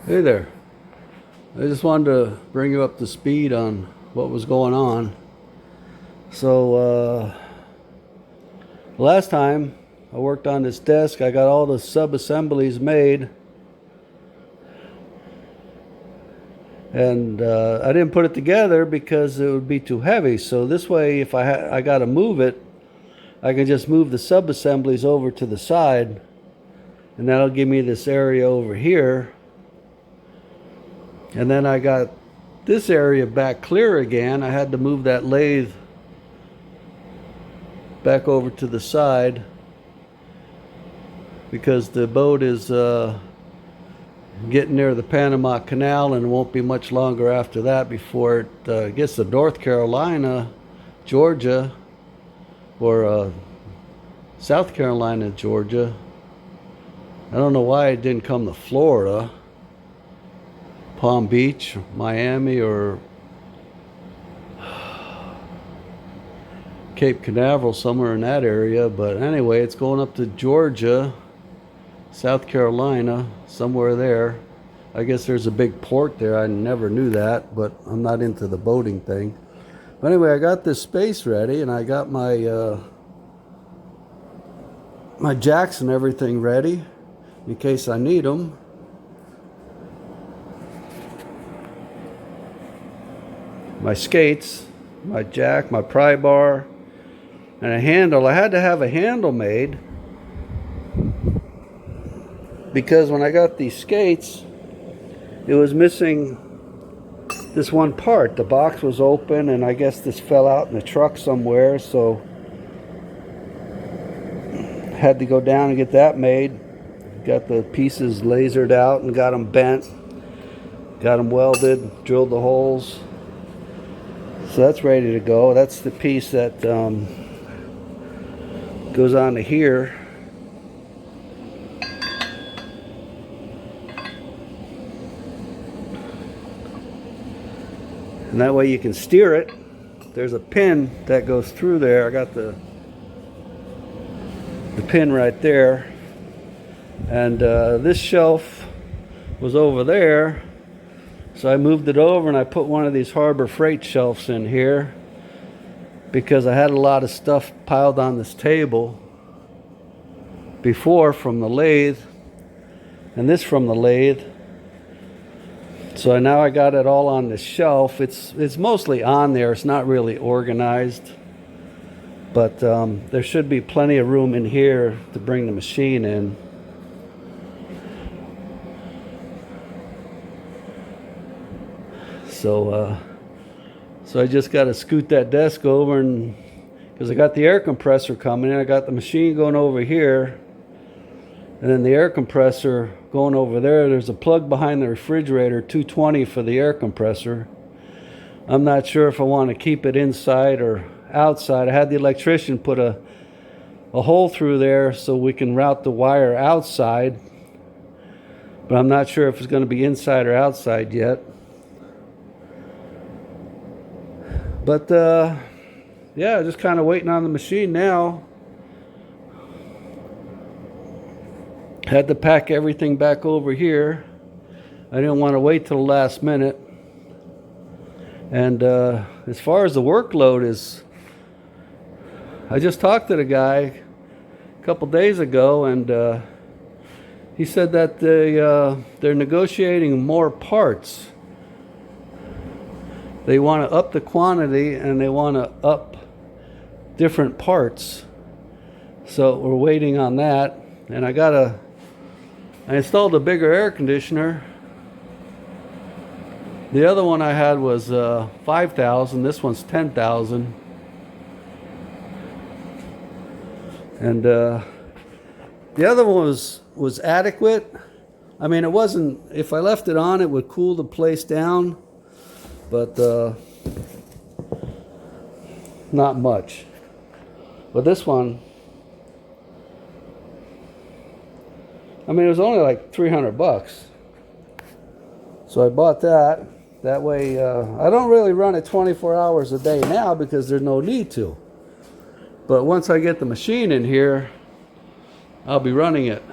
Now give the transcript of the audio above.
Hey there. I just wanted to bring you up to speed on what was going on. So, last time I worked on this desk, I got all the sub-assemblies made. And I didn't put it together because it would be too heavy. So this way, if I got to move it, I can just move the sub-assemblies over to the side. And that'll give me this area over here. And then I got this area back clear again. I had to move that lathe back over to the side because the boat is getting near the Panama Canal, and it won't be much longer after that before it gets to North Carolina, Georgia, or South Carolina, Georgia. I don't know why it didn't come to Florida, Palm Beach, Miami, or Cape Canaveral, somewhere in that area. But anyway, it's going up to Georgia, South Carolina, somewhere there. I guess there's a big port there. I never knew that, but I'm not into the boating thing. But anyway, I got this space ready, and I got my my jacks and everything ready in case I need them. My skates, my jack, my pry bar, and a handle. I had to have a handle made because when I got these skates, it was missing this one part. The box was open, and I guess this fell out in the truck somewhere, so had to go down and get that made. Got the pieces lasered out and got them bent, got them welded, drilled the holes. So that's ready to go. That's the piece that goes on to here. And that way you can steer it. There's a pin that goes through there. I got the pin right there. And this shelf was over there. So I moved it over and I put one of these Harbor Freight shelves in here because I had a lot of stuff piled on this table before from the lathe, and this from the lathe. So now I got it all on the shelf. It's mostly on there. It's not really organized, but there should be plenty of room in here to bring the machine in. So I just got to scoot that desk over, and because I got the air compressor coming in, I got the machine going over here, and then the air compressor going over there. There's a plug behind the refrigerator, 220 for the air compressor. I'm not sure if I want to keep it inside or outside. I had the electrician put a hole through there so we can route the wire outside, but I'm not sure if it's going to be inside or outside yet. But yeah, just kind of waiting on the machine now. Had to pack everything back over here. I didn't want to wait till the last minute. And as far as the workload is, I just talked to the guy a couple days ago, and he said that they're negotiating more parts. They want to up the quantity, and they want to up different parts. So we're waiting on that. And I installed a bigger air conditioner. The other one I had was 5,000. This one's 10,000. And the other one was adequate. I mean, it wasn't. If I left it on, it would cool the place down. But not much. But this one, I mean, it was only like $300. So I bought that. That way, I don't really run it 24 hours a day now because there's no need to. But once I get the machine in here, I'll be running it.